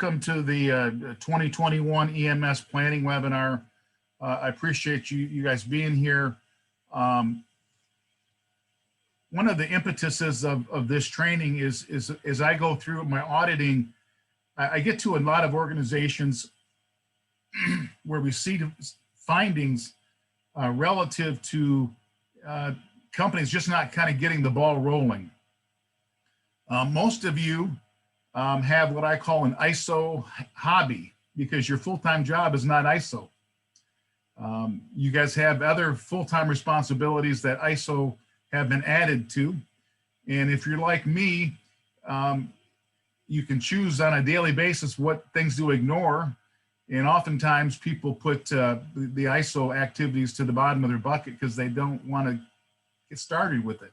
welcome to the 2021 EMS planning webinar. I appreciate you guys being here. One of the impetuses of this training is as I go through my auditing, I get to a lot of organizations where we see findings relative to companies just not kind of getting the ball rolling. Most of you have what I call an ISO hobby because your full-time job is not ISO. You guys have other full-time responsibilities that ISO have been added to. And if you're like me, you can choose on a daily basis what things to ignore. And oftentimes people put the ISO activities to the bottom of their bucket because they don't want to get started with it.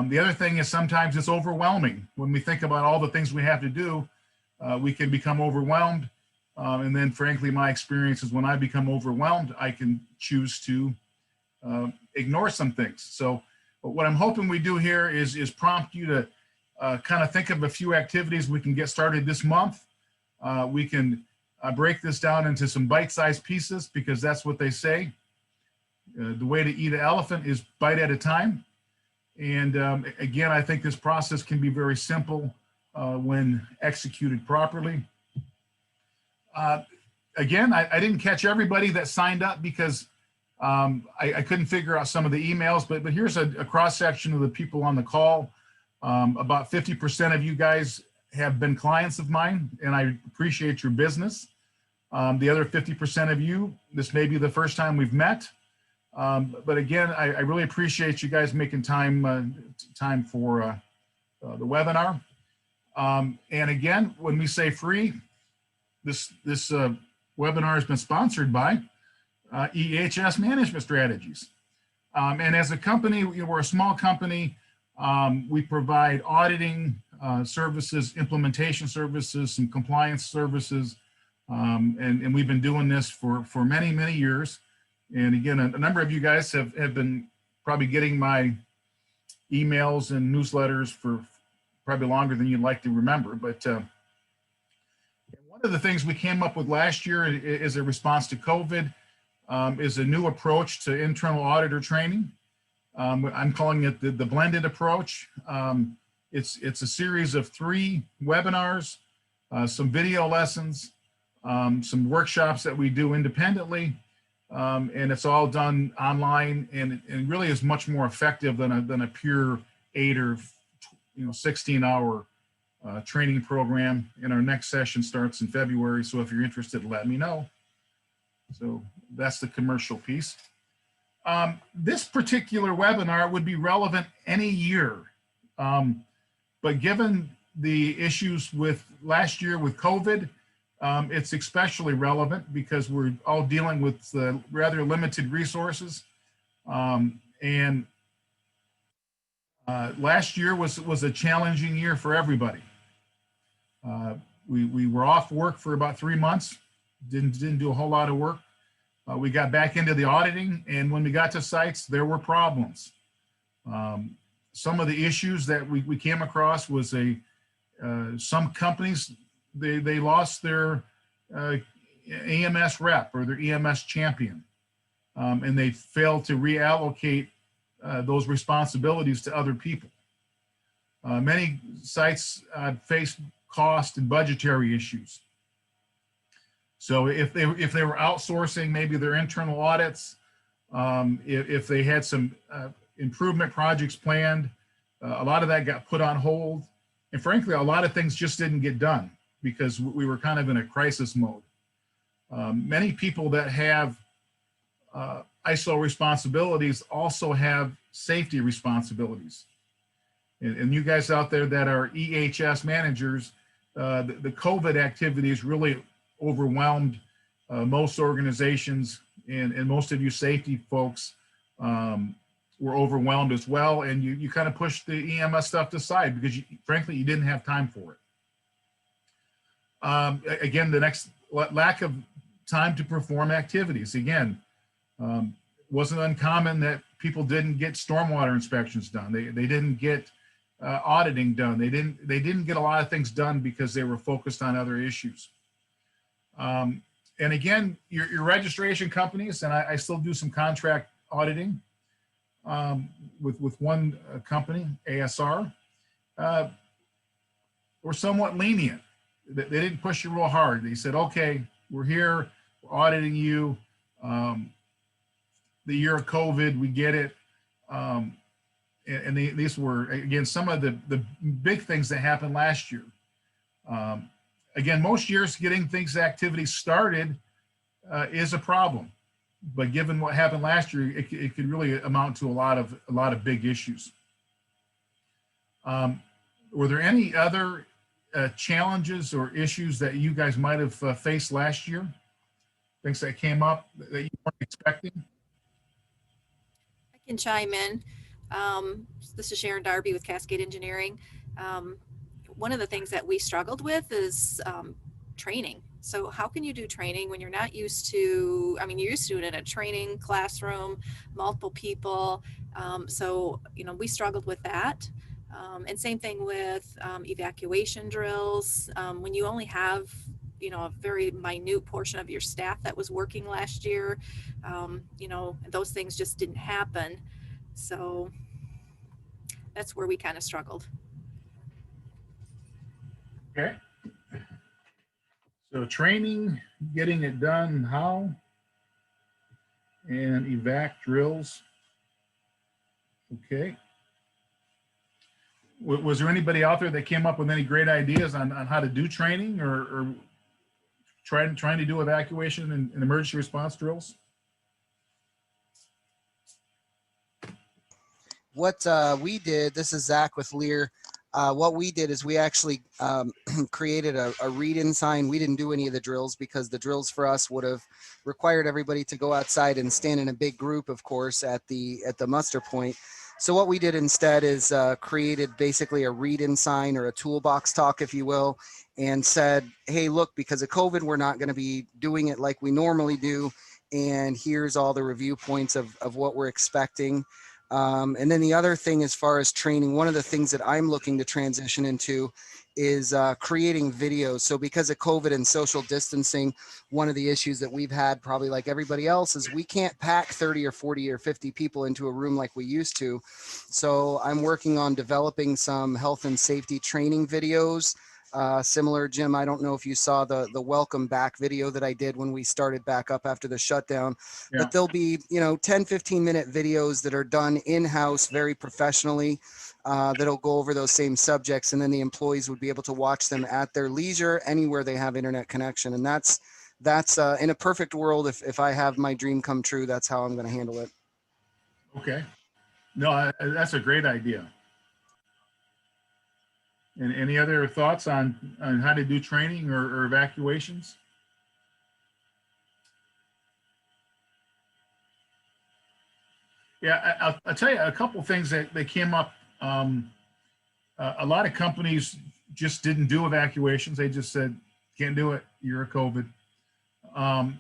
The other thing is sometimes it's overwhelming. When we think about all the things we have to do, we can become overwhelmed. And then frankly, my experience is when I become overwhelmed, I can choose to ignore some things. So what I'm hoping we do here is prompt you to kind of think of a few activities we can get started this month. We can break this down into some bite-sized pieces because that's what they say. The way to eat an elephant is bite at a time. And again, I think this process can be very simple when executed properly. Again, I didn't catch everybody that signed up because I couldn't figure out some of the emails, but here's a cross-section of the people on the call. About 50% of you guys have been clients of mine, and I appreciate your business. The other 50% of you, this may be the first time we've met. But again, I really appreciate you guys making time for the webinar. And again, when we say free, this webinar has been sponsored by EHS Management Strategies. And as a company, we're a small company. We provide auditing services, implementation services, some compliance services, and we've been doing this for many, many years. And again, a number of you guys have been probably getting my emails and newsletters for probably longer than you'd like to remember. But one of the things we came up with last year is a response to COVID, is a new approach to internal auditor training. I'm calling it the blended approach. It's a series of 3 webinars, some video lessons, some workshops that we do independently. And it's all done online, and really is much more effective than a pure 8 or 16-hour training program. And our next session starts in February. So if you're interested, let me know. So that's the commercial piece. This particular webinar would be relevant any year, but given the issues with last year with COVID, it's especially relevant because we're all dealing with rather limited resources. And last year was a challenging year for everybody. We were off work for about 3 months, didn't do a whole lot of work. We got back into the auditing, and when we got to sites, there were problems. Some of the issues that we came across was some companies, they lost their EMS rep or their EMS champion, and they failed to reallocate those responsibilities to other people. Many sites faced cost and budgetary issues. So if they were outsourcing maybe their internal audits, if they had some improvement projects planned, a lot of that got put on hold. And frankly, a lot of things just didn't get done because we were kind of in a crisis mode. Many people that have ISO responsibilities also have safety responsibilities. And you guys out there that are EHS managers, the COVID activities really overwhelmed most organizations, and most of you safety folks were overwhelmed as well. And you kind of pushed the EMS stuff aside because frankly, you didn't have time for it. Again, the next lack of time to perform activities. Again, wasn't uncommon that people didn't get stormwater inspections done. They didn't get auditing done. They didn't get a lot of things done because they were focused on other issues. And again, your registration companies, and I still do some contract auditing with one company, ASR, were somewhat lenient. They didn't push you real hard. They said, okay, we're here, we're auditing you. The year of COVID, we get it. And these were, again, some of the big things that happened last year. Again, most years getting things, activities started is a problem. But given what happened last year, it could really amount to a lot of big issues. Were there any other challenges or issues that you guys might have faced last year? Things that came up that you weren't expecting? I can chime in. This is Sharon Darby with Cascade Engineering. One of the things that we struggled with is training. So how can you do training when you're not used to, I mean, you're used to it in a training classroom, multiple people. So, we struggled with that. And same thing with evacuation drills. When you only have, a very minute portion of your staff that was working last year, those things just didn't happen. So that's where we kind of struggled. Okay. So training, getting it done, how, and evac drills. Okay. Was there anybody out there that came up with any great ideas on how to do training or trying to do evacuation and emergency response drills? What we did, this is Zach with Lear. What we did is we actually created a read-in sign. We didn't do any of the drills because the drills for us would have required everybody to go outside and stand in a big group, of course, at the muster point. So what we did instead is created basically a read-in sign or a toolbox talk, if you will, and said, hey, look, because of COVID, we're not going to be doing it like we normally do. And here's all the review points of what we're expecting. And then the other thing, as far as training, one of the things that I'm looking to transition into is creating videos. So because of COVID and social distancing, one of the issues that we've had, probably like everybody else, is we can't pack 30 or 40 or 50 people into a room like we used to. So I'm working on developing some health and safety training videos. Similar, Jim, I don't know if you saw the welcome back video that I did when we started back up after the shutdown, but there'll be, 10, 15-minute videos that are done in-house very professionally that'll go over those same subjects. And then the employees would be able to watch them at their leisure anywhere they have internet connection. And that's in a perfect world. If I have my dream come true, that's how I'm going to handle it. Okay. No, that's a great idea. And any other thoughts on how to do training or evacuations? Yeah, I'll tell you a couple of things that came up. A lot of companies just didn't do evacuations. They just said, can't do it, you're a COVID. And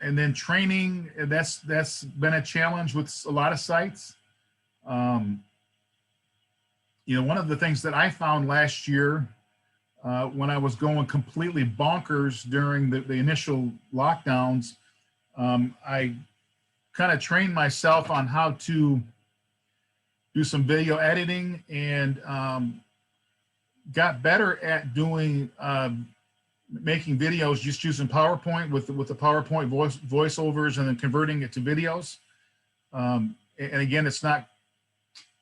then training, that's been a challenge with a lot of sites. One of the things that I found last year when I was going completely bonkers during the initial lockdowns, I kind of trained myself on how to do some video editing and got better at doing making videos just using PowerPoint with the PowerPoint voiceovers and then converting it to videos. And again, it's not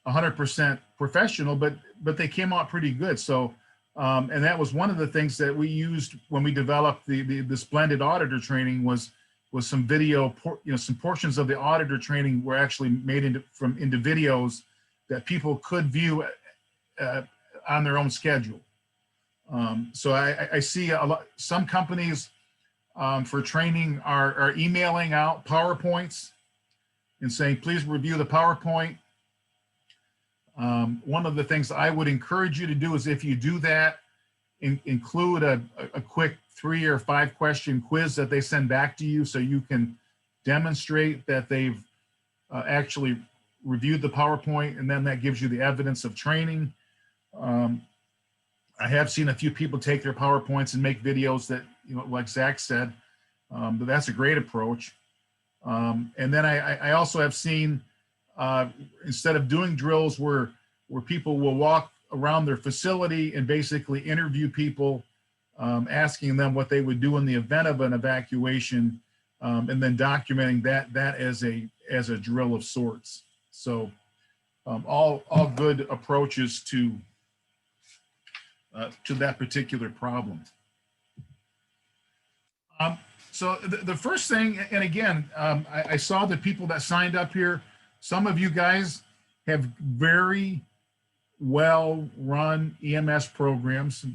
100% professional, but they came out pretty good. So, and that was one of the things that we used when we developed this blended auditor training was some video, some portions of the auditor training were actually made into videos that people could view on their own schedule. So I see some companies for training are emailing out PowerPoints and saying, please review the PowerPoint. One of the things I would encourage you to do is if you do that, include a quick 3 or 5 question quiz that they send back to you so you can demonstrate that they've actually reviewed the PowerPoint, and then that gives you the evidence of training. I have seen a few people take their PowerPoints and make videos that, you know, like Zach said, but that's a great approach. And then I also have seen, instead of doing drills where people will walk around their facility and basically interview people, asking them what they would do in the event of an evacuation, and then documenting that as a drill of sorts. So all good approaches to that particular problem. So the first thing, and again, I saw the people that signed up here. Some of you guys have very well-run EMS programs.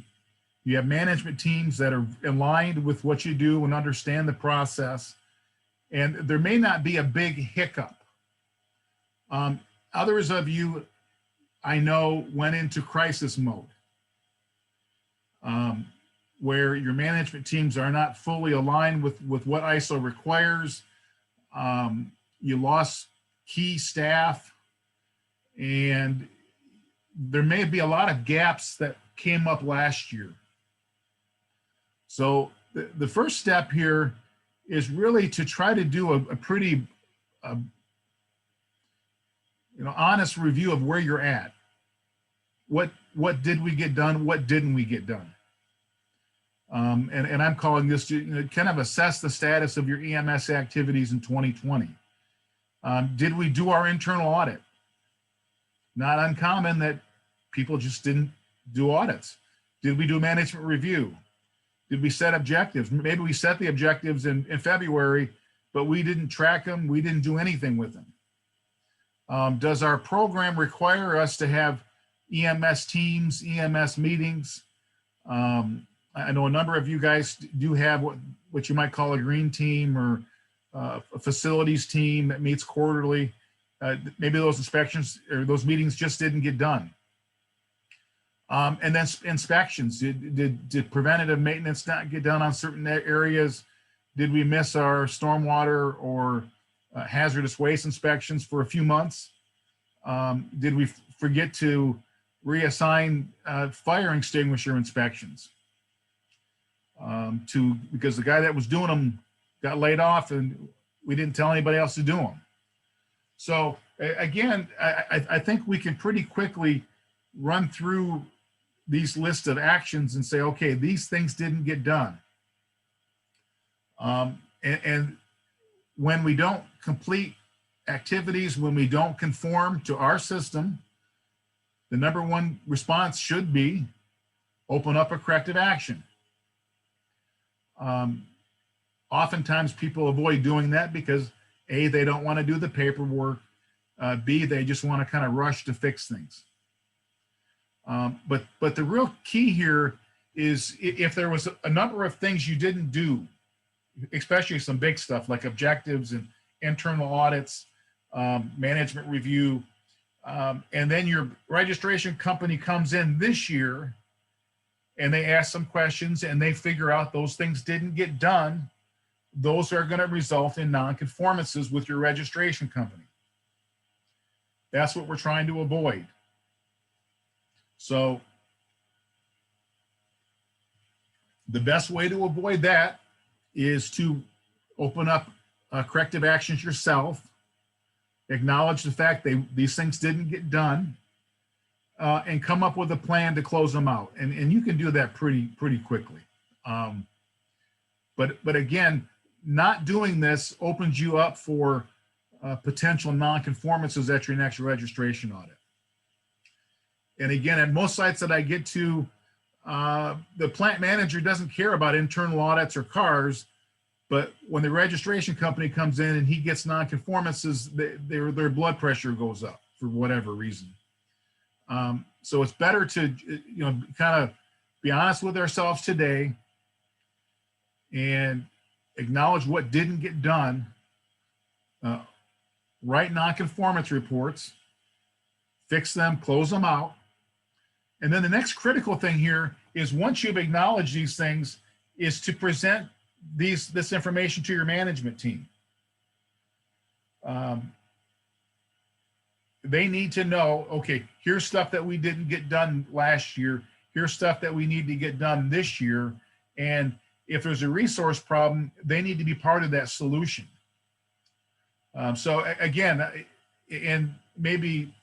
You have management teams that are aligned with what you do and understand the process. And there may not be a big hiccup. Others of you, I know, went into crisis mode, where your management teams are not fully aligned with what ISO requires. You lost key staff, and there may be a lot of gaps that came up last year. So the first step here is really to try to do a pretty honest review of where you're at. What did we get done? What didn't we get done? And I'm calling this to kind of assess the status of your EMS activities in 2020. Did we do our internal audit? Not uncommon that people just didn't do audits. Did we do management review? Did we set objectives? Maybe we set the objectives in February, but we didn't track them. We didn't do anything with them. Does our program require us to have EMS teams, EMS meetings? I know a number of you guys do have what you might call a green team or a facilities team that meets quarterly. Maybe those inspections or those meetings just didn't get done. And then inspections. Did preventative maintenance not get done on certain areas? Did we miss our stormwater or hazardous waste inspections for a few months? Did we forget to reassign fire extinguisher inspections? Because the guy that was doing them got laid off and we didn't tell anybody else to do them. So again, I think we can pretty quickly run through these lists of actions and say, okay, these things didn't get done. And when we don't complete activities, when we don't conform to our system, the number one response should be open up a corrective action. Oftentimes people avoid doing that because A, they don't want to do the paperwork, B, they just want to kind of rush to fix things. But the real key here is if there was a number of things you didn't do, especially some big stuff like objectives and internal audits, management review, and then your registration company comes in this year and they ask some questions and they figure out those things didn't get done, those are going to result in non-conformances with your registration company. That's what we're trying to avoid. So the best way to avoid that is to open up corrective actions yourself, acknowledge the fact these things didn't get done, and come up with a plan to close them out. And you can do that pretty quickly. But again, not doing this opens you up for potential non-conformances at your next registration audit. And again, at most sites that I get to, the plant manager doesn't care about internal audits or cars, but when the registration company comes in and he gets non-conformances, their blood pressure goes up for whatever reason. So it's better to kind of be honest with ourselves today and acknowledge what didn't get done, write non-conformance reports, fix them, close them out. And then the next critical thing here is once you've acknowledged these things is to present this information to your management team. they need to know, okay, here's stuff that we didn't get done last year. Here's stuff that we need to get done this year. And if there's a resource problem, they need to be part of that solution. So again, in maybe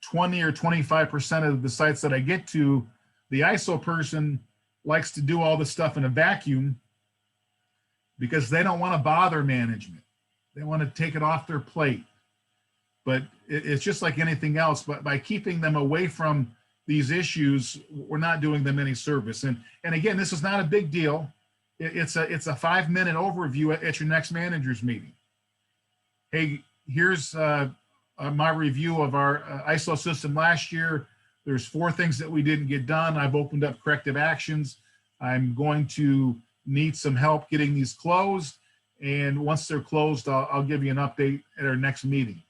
20 or 25% of the sites that I get to, the ISO person likes to do all the stuff in a vacuum because they don't want to bother management. They want to take it off their plate. But it's just like anything else. But by keeping them away from these issues, we're not doing them any service. And again, this is not a big deal. It's a 5-minute overview at your next managers meeting. Hey, here's my review of our ISO system last year. There's 4 things that we didn't get done. I've opened up corrective actions. I'm going to need some help getting these closed. And once they're closed, I'll give you an update at our next meeting.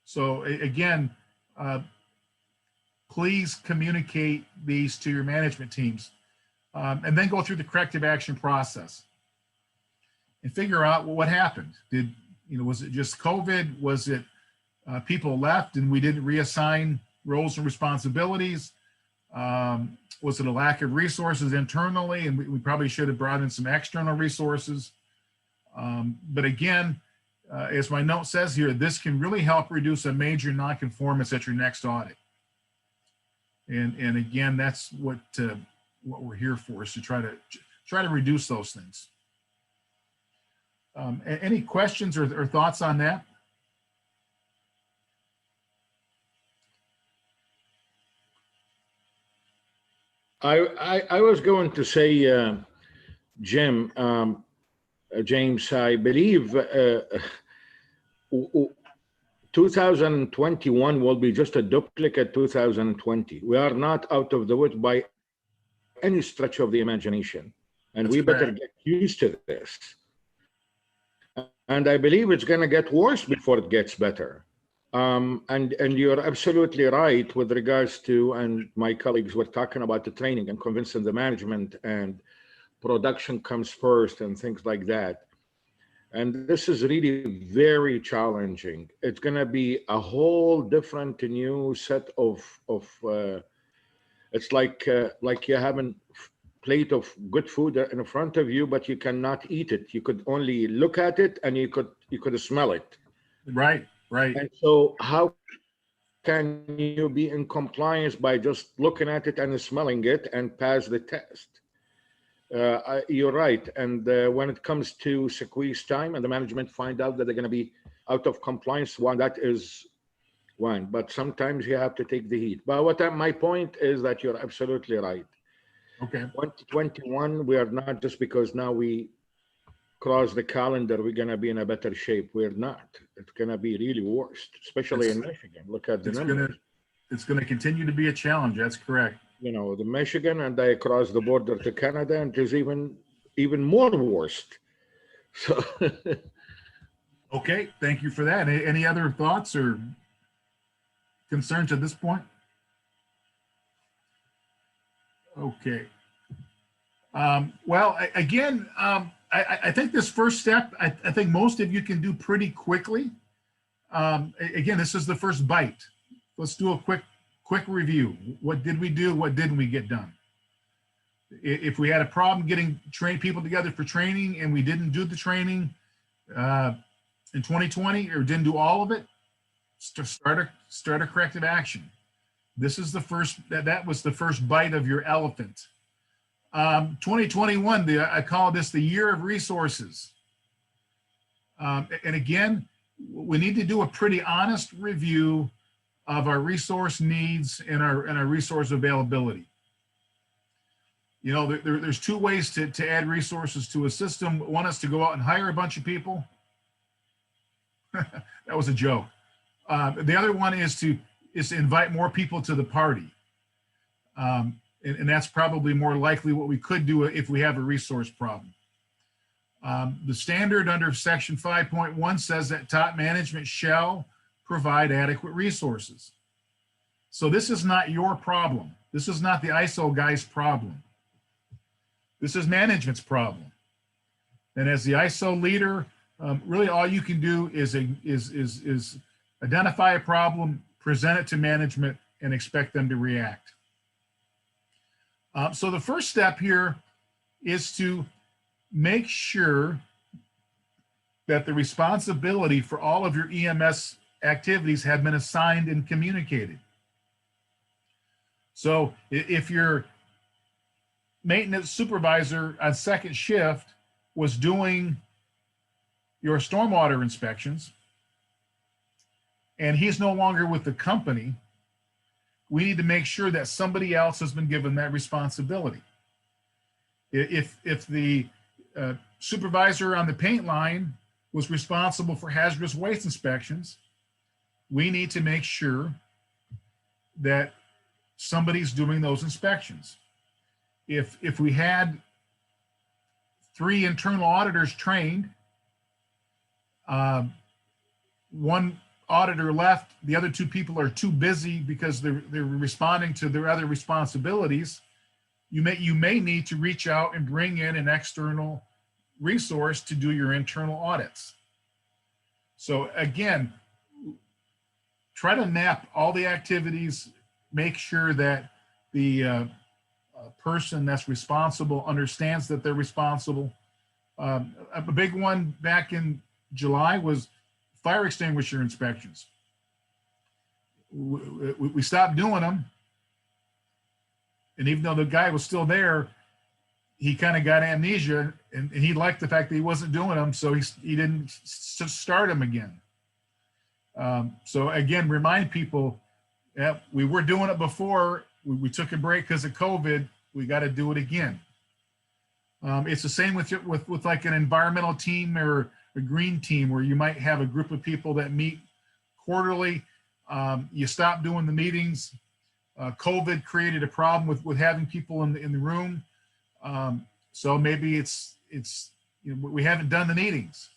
So again, please communicate these to your management teams, and then go through the corrective action process and figure out what happened. Was it just COVID? Was it people left and we didn't reassign roles and responsibilities? Was it a lack of resources internally and we probably should have brought in some external resources? But again, as my note says here, this can really help reduce a major nonconformance at your next audit. And again, that's what we're here for, is to try to reduce those things. Any questions or thoughts on that? I was going to say, Jim, James, I believe 2021 will be just a duplicate 2020. We are not out of the woods by any stretch of the imagination, and we better get used to this. And I believe it's going to get worse before it gets better. And you're absolutely right with regards to, and my colleagues were talking about the training and convincing the management, and production comes first and things like that. And this is really very challenging. It's going to be a whole different new set of it's like you have a plate of good food in front of you, but you cannot eat it. You could only look at it and you could smell it. Right. And so how can you be in compliance by just looking at it and smelling it and pass the test? You're right. And when it comes to squeeze time and the management find out that they're going to be out of compliance, that is one. But sometimes you have to take the heat. But my point is that you're absolutely right. Okay. 2021, we are not, just because now we cross the calendar, we're going to be in a better shape. We're not. It's going to be really worse, especially in Michigan. Look at the numbers. It's going to continue to be a challenge. That's correct. The Michigan, and I crossed the border to Canada, and it's even more worse. So okay, thank you for that. Any other thoughts or concerns at this point? Okay. Well, again, I think this first step, I think most of you can do pretty quickly. Again, this is the first bite. Let's do a quick review. What did we do? What didn't we get done? If we had a problem getting people together for training and we didn't do the training in 2020 or didn't do all of it, start a corrective action. This is the first, that was the first bite of your elephant. 2021, I call this the year of resources. And again, we need to do a pretty honest review of our resource needs and our resource availability. There's 2 ways to add resources to a system. One is to go out and hire a bunch of people. That was a joke. The other one is to invite more people to the party. And that's probably more likely what we could do if we have a resource problem. The standard under section 5.1 says that top management shall provide adequate resources. So this is not your problem. This is not the ISO guy's problem. This is management's problem. And as the ISO leader, really all you can do is Identify a problem, present it to management, and expect them to react. So the first step here is to make sure that the responsibility for all of your EMS activities have been assigned and communicated. So if your maintenance supervisor on second shift was doing your stormwater inspections and he's no longer with the company, we need to make sure that somebody else has been given that responsibility. If the supervisor on the paint line was responsible for hazardous waste inspections, we need to make sure that somebody's doing those inspections. If we had 3 internal auditors trained, one auditor left, the other 2 people are too busy because they're responding to their other responsibilities, you may need to reach out and bring in an external resource to do your internal audits. So again, try to map all the activities, make sure that the person that's responsible understands that they're responsible. A big one back in July was fire extinguisher inspections. We stopped doing them. And even though the guy was still there, he kind of got amnesia and he liked the fact that he wasn't doing them. So he didn't start them again. So again, remind people, yeah, we were doing it before. We took a break because of COVID. We got to do it again. It's the same with like an environmental team or a green team where you might have a group of people that meet quarterly. You stop doing the meetings. COVID created a problem with having people in the room. So maybe it's we haven't done the meetings.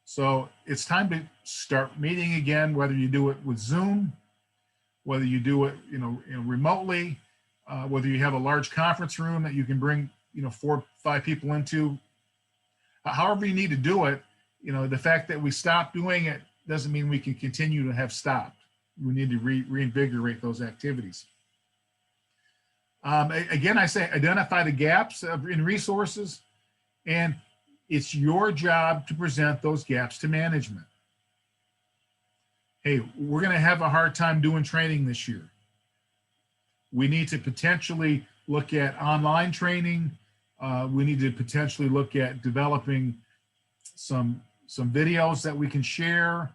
So it's time to start meeting again, whether you do it with Zoom, whether you do it remotely, whether you have a large conference room that you can bring 4 or 5 people into. However you need to do it, the fact that we stopped doing it doesn't mean we can continue to have stopped. We need to reinvigorate those activities. Again, I say identify the gaps in resources, and it's your job to present those gaps to management. Hey, we're going to have a hard time doing training this year. We need to potentially look at online training. We need to potentially look at developing some videos that we can share.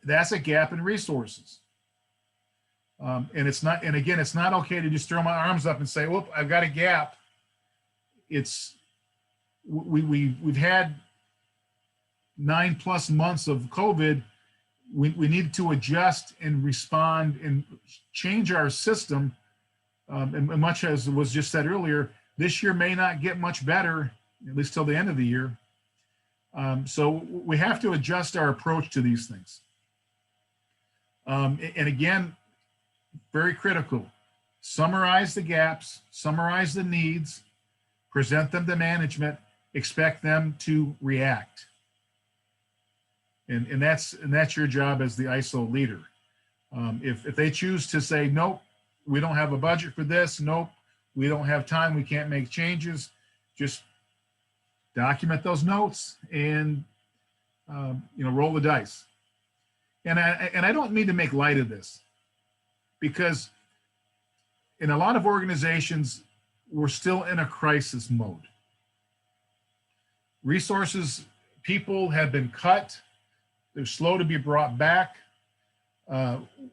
That's a gap in resources. And it's not okay to just throw my arms up and say, "Whoop, I've got a gap." We've had 9+ months of COVID. We need to adjust and respond and change our system. And much as was just said earlier, this year may not get much better, at least till the end of the year. So we have to adjust our approach to these things. And again, very critical, summarize the gaps, summarize the needs, present them to management, expect them to react. And that's your job as the ISO leader. If they choose to say, nope, we don't have a budget for this, nope, we don't have time, we can't make changes, just document those notes and roll the dice. And I don't mean to make light of this, because in a lot of organizations, we're still in a crisis mode. Resources, people have been cut. They're slow to be brought back.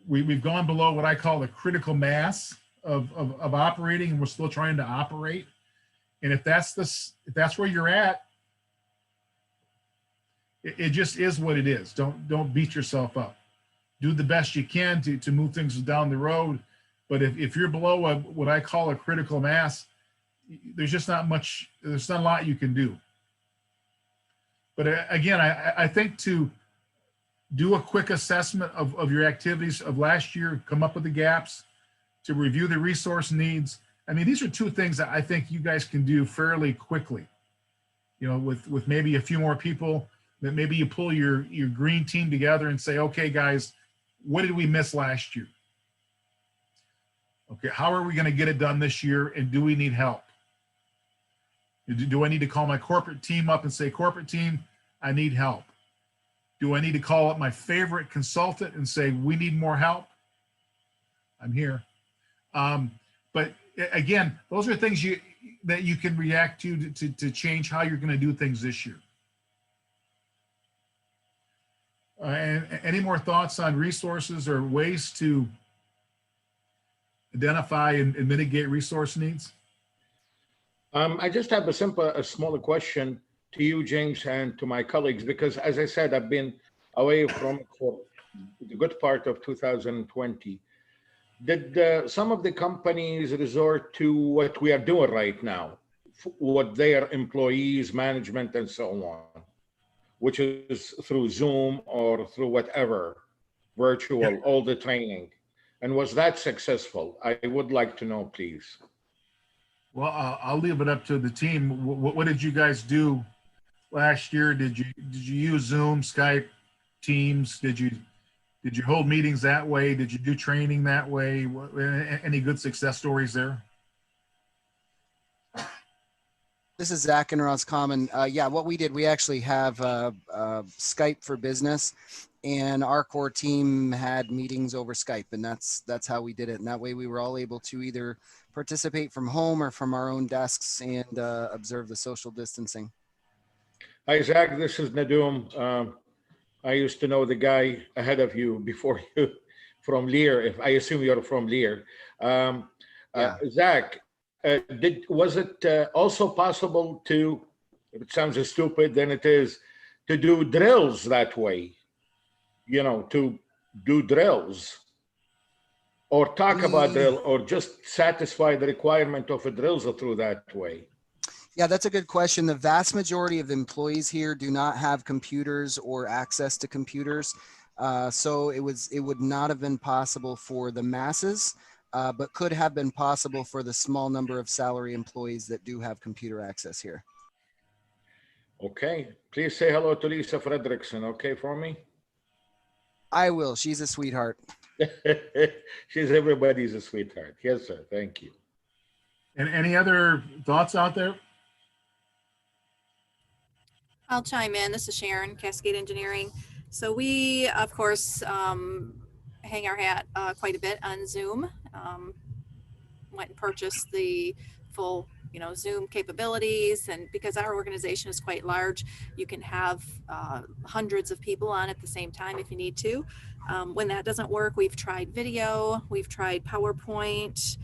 We've gone below what I call the critical mass of operating, and we're still trying to operate. And if that's where you're at, it just is what it is. Don't beat yourself up. Do the best you can to move things down the road. But if you're below what I call a critical mass, there's just not much. There's not a lot you can do. But again, I think to do a quick assessment of your activities of last year, come up with the gaps, to review the resource needs. I mean, these are 2 things that I think you guys can do fairly quickly. With maybe a few more people, that maybe you pull your green team together and say, okay, guys, what did we miss last year? Okay, how are we going to get it done this year? And do we need help? Do I need to call my corporate team up and say, corporate team, I need help? Do I need to call up my favorite consultant and say, we need more help? I'm here. But again, those are things that you can react to change how you're going to do things this year. And any more thoughts on resources or ways to identify and mitigate resource needs? I just have a smaller question to you, James, and to my colleagues, because as I said, I've been away from for the good part of 2020. Did some of the companies resort to what we are doing right now, what their employees, management, and so on, which is through Zoom or through whatever, virtual, all the training? And was that successful? I would like to know, please. Well, I'll leave it up to the team. What did you guys do last year? Did you use Zoom, Skype, Teams? Did you hold meetings that way? Did you do training that way? Any good success stories there? This is Zach in Roscommon. Yeah, what we did, we actually have Skype for Business, and our core team had meetings over Skype, and that's how we did it. And that way we were all able to either participate from home or from our own desks and observe the social distancing. Hi, Zach, this is Nadum. I used to know the guy ahead of you before you from Lear. I assume you're from Lear. Zach, was it also possible to, if it sounds stupid, then it is, to do drills that way? You know, to do drills or talk about drill or just satisfy the requirement of a drills through that way? Yeah, that's a good question. The vast majority of employees here do not have computers or access to computers. So it would not have been possible for the masses, but could have been possible for the small number of salary employees that do have computer access here. Okay, please say hello to Lisa Fredrickson, okay, for me? I will. She's a sweetheart. Everybody's a sweetheart. Yes, sir. Thank you. And any other thoughts out there? I'll chime in. This is Sharon, Cascade Engineering. So we, of course, hang our hat quite a bit on Zoom. Went and purchased the full, Zoom capabilities, and because our organization is quite large, you can have hundreds of people on at the same time if you need to. When that doesn't work, we've tried video, we've tried PowerPoint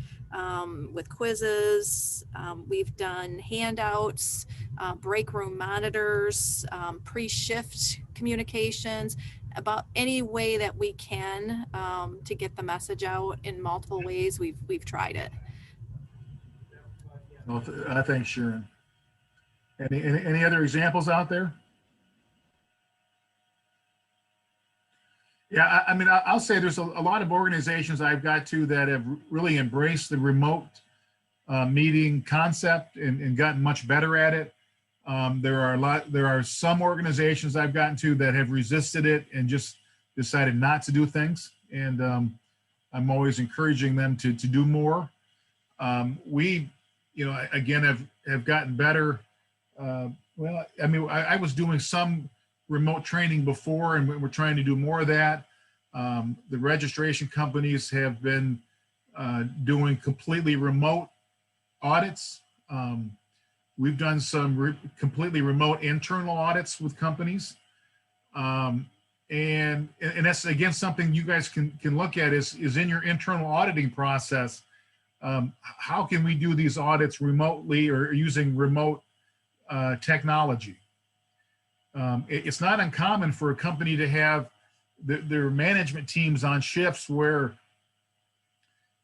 with quizzes, we've done handouts, break room monitors, pre-shift communications, about any way that we can to get the message out in multiple ways. We've tried it. Well, thanks, Sharon. Any other examples out there? Yeah, I mean, I'll say there's a lot of organizations I've got to that have really embraced the remote meeting concept and gotten much better at it. There are some organizations I've gotten to that have resisted it and just decided not to do things. And I'm always encouraging them to do more. We, again, have gotten better. Well, I mean, I was doing some remote training before, and we're trying to do more of that. The registration companies have been doing completely remote audits. We've done some completely remote internal audits with companies. And that's, again, something you guys can look at is in your internal auditing process. How can we do these audits remotely or using remote technology? It's not uncommon for a company to have their management teams on shifts where,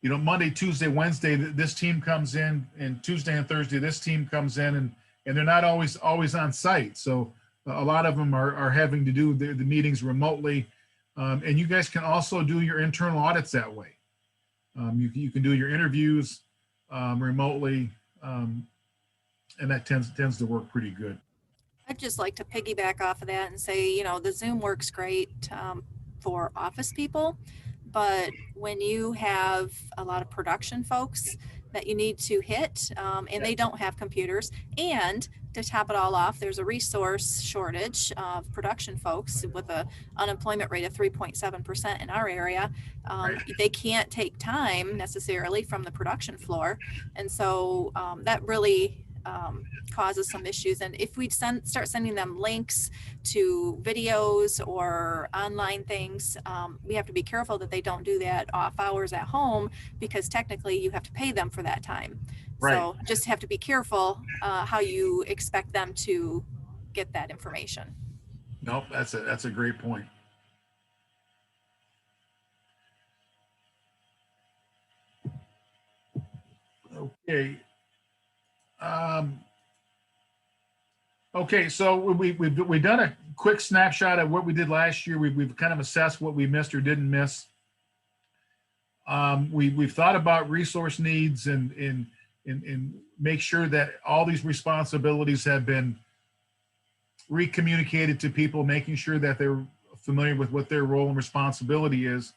Monday, Tuesday, Wednesday, this team comes in, and Tuesday and Thursday, this team comes in, and they're not always on site. So a lot of them are having to do the meetings remotely. And you guys can also do your internal audits that way. You can do your interviews remotely, and that tends to work pretty good. I'd just like to piggyback off of that and say, you know, the Zoom works great for office people, but when you have a lot of production folks that you need to hit and they don't have computers, and to top it all off, there's a resource shortage of production folks with a unemployment rate of 3.7% in our area. Right. They can't take time necessarily from the production floor. And so that really causes some issues. And if we start sending them links to videos or online things, we have to be careful that they don't do that off hours at home, because technically you have to pay them for that time. Right. So just have to be careful how you expect them to get that information. Nope, that's a great point. Okay. Okay, so we've done a quick snapshot of what we did last year. We've kind of assessed what we missed or didn't miss. We've thought about resource needs and make sure that all these responsibilities have been recommunicated to people, making sure that they're familiar with what their role and responsibility is.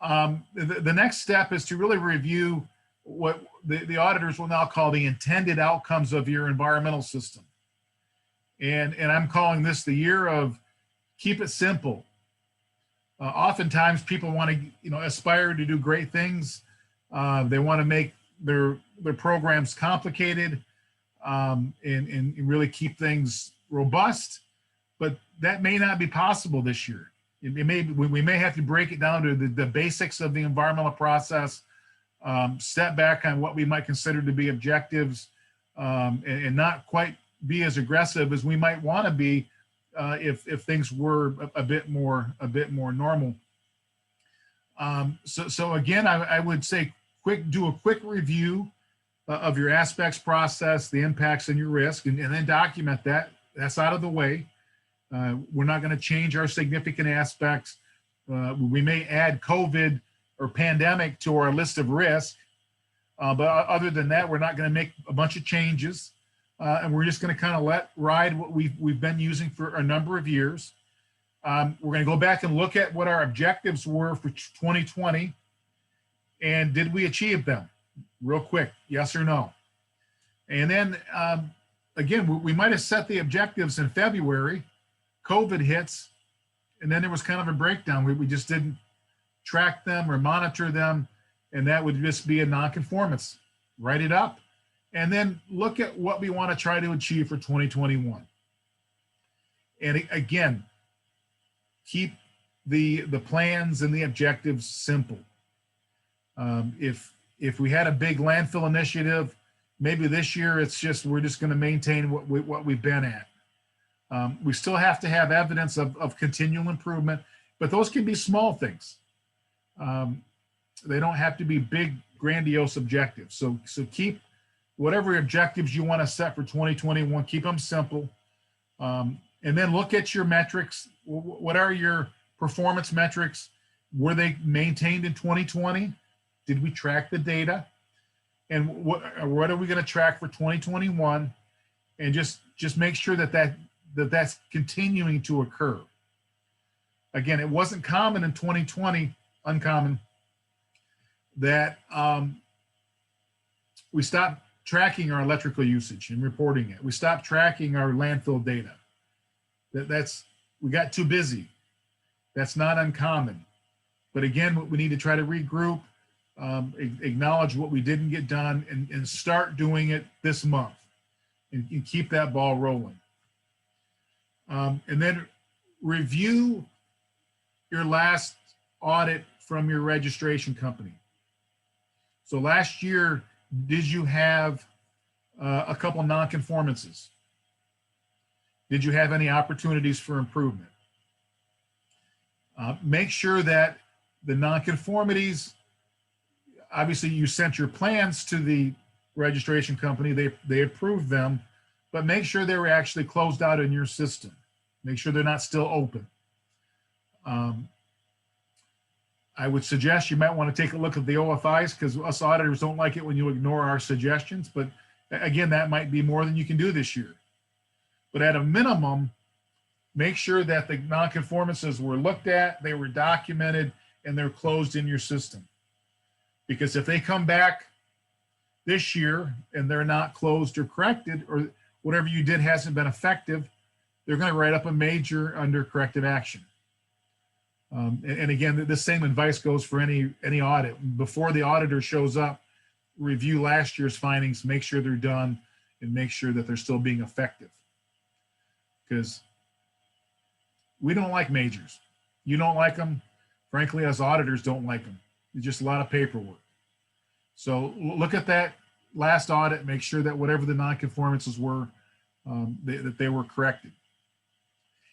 The next step is to really review what the auditors will now call the intended outcomes of your environmental system. And I'm calling this the year of keep it simple. Oftentimes people want to, aspire to do great things. They want to make their programs complicated and really keep things robust, but that may not be possible this year. We may have to break it down to the basics of the environmental process, step back on what we might consider to be objectives, and not quite be as aggressive as we might want to be if things were a bit more normal. So again, I would say do a quick review of your aspects process, the impacts and your risk, and then document that. That's out of the way. We're not going to change our significant aspects. We may add COVID or pandemic to our list of risk, but other than that, we're not going to make a bunch of changes. And we're just going to kind of let ride what we've been using for a number of years. We're going to go back and look at what our objectives were for 2020, and did we achieve them? Real quick, yes or no? And then again, we might have set the objectives in February, COVID hits, and then there was kind of a breakdown. We just didn't track them or monitor them, and that would just be a non-conformance. Write it up. And then look at what we want to try to achieve for 2021. And again, keep the plans and the objectives simple. If we had a big landfill initiative, maybe this year it's just we're just going to maintain what we've been at. We still have to have evidence of continual improvement, but those can be small things. They don't have to be big, grandiose objectives. So keep whatever objectives you want to set for 2021, keep them simple. And then look at your metrics. What are your performance metrics? Were they maintained in 2020? Did we track the data? And what are we going to track for 2021? And just make sure that's continuing to occur. Again, it wasn't common in 2020, uncommon, that we stopped tracking our electrical usage and reporting it. We stopped tracking our landfill data. We got too busy. That's not uncommon. But again, we need to try to regroup, acknowledge what we didn't get done, and start doing it this month and keep that ball rolling. And then review your last audit from your registration company. So last year, did you have a couple of non-conformances? Did you have any opportunities for improvement? Make sure that the non-conformities, obviously you sent your plans to the registration company, they approved them, but make sure they were actually closed out in your system. Make sure they're not still open. I would suggest you might want to take a look at the OFIs, because us auditors don't like it when you ignore our suggestions, but again, that might be more than you can do this year. but at a minimum, make sure that the nonconformances were looked at, they were documented, and they're closed in your system. Because if they come back this year and they're not closed or corrected, or whatever you did hasn't been effective, they're going to write up a major under corrective action. And again, the same advice goes for any audit. Before the auditor shows up, review last year's findings, make sure they're done, and make sure that they're still being effective. Because we don't like majors. You don't like them. Frankly, as auditors don't like them. It's just a lot of paperwork. So look at that last audit, make sure that whatever the nonconformances were, that they were corrected.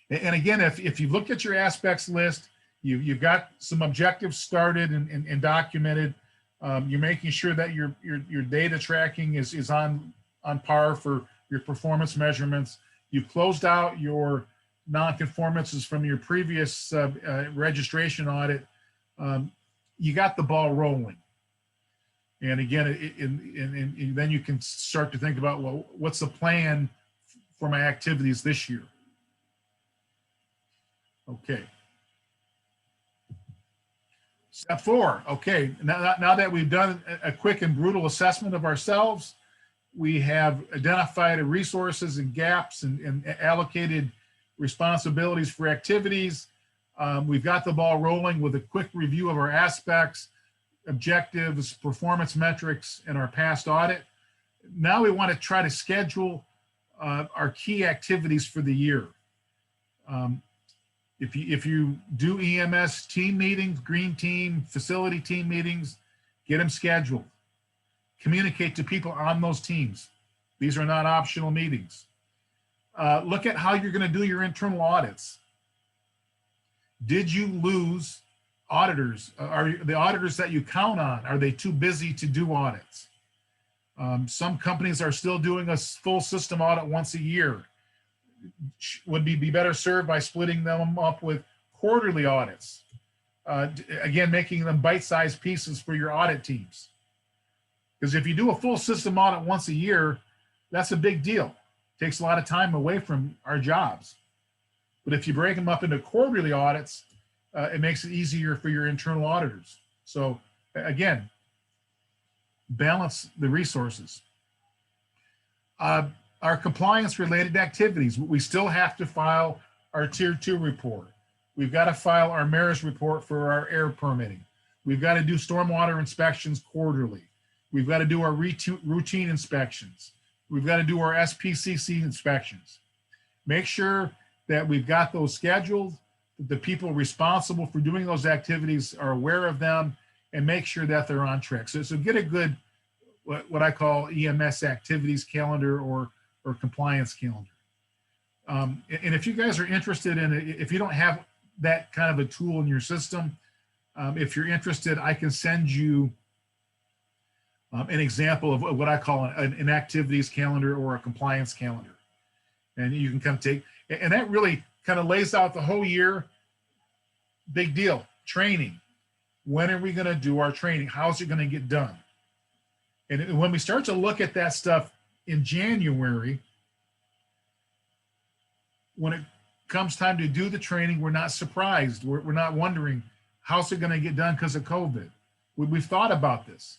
And again, if you look at your aspects list, you've got some objectives started and documented. You're making sure that your data tracking is on par for your performance measurements. You've closed out your nonconformances from your previous registration audit. You got the ball rolling. And again, and then you can start to think about, well, what's the plan for my activities this year? Okay. Step 4. Okay, now that we've done a quick and brutal assessment of ourselves, we have identified resources and gaps and allocated responsibilities for activities. We've got the ball rolling with a quick review of our aspects, objectives, performance metrics, and our past audit. Now we want to try to schedule our key activities for the year. If you do EMS team meetings, green team, facility team meetings, get them scheduled. Communicate to people on those teams. These are not optional meetings. Look at how you're going to do your internal audits. Did you lose auditors? Are the auditors that you count on, are they too busy to do audits? Some companies are still doing a full system audit once a year. Would be better served by splitting them up with quarterly audits. Again, making them bite-sized pieces for your audit teams. Because if you do a full system audit once a year, that's a big deal. Takes a lot of time away from our jobs. But if you break them up into quarterly audits, it makes it easier for your internal auditors. So again, balance the resources. Our compliance related activities, we still have to file our tier 2 report. We've got to file our MERS report for our air permitting. We've got to do stormwater inspections quarterly. We've got to do our routine inspections. We've got to do our SPCC inspections. Make sure that we've got those scheduled, that the people responsible for doing those activities are aware of them, and make sure that they're on track. So get a good, what I call EMS activities calendar or compliance calendar. And if you guys are interested in it, if you don't have that kind of a tool in your system, if you're interested, I can send you an example of what I call an activities calendar or a compliance calendar. And you can come take, and that really kind of lays out the whole year. Big deal, training. When are we going to do our training? How's it going to get done? And when we start to look at that stuff in January, when it comes time to do the training, we're not surprised. We're not wondering, how's it going to get done because of COVID? We've thought about this.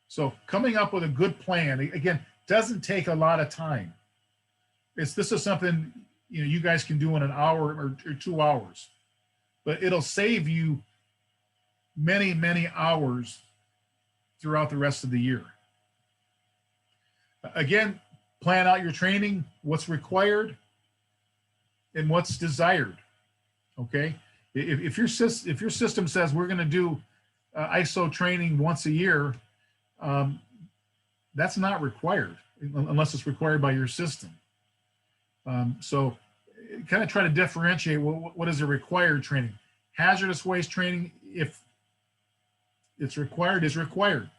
So coming up with a good plan, again, doesn't take a lot of time. This is something you guys can do in an hour or 2 hours, but it'll save you many, many hours throughout the rest of the year. Again, plan out your training, what's required and what's desired. Okay, if your system says we're going to do ISO training once a year, that's not required unless it's required by your system. So kind of try to differentiate what is a required training. Hazardous waste training, if it's required, is required.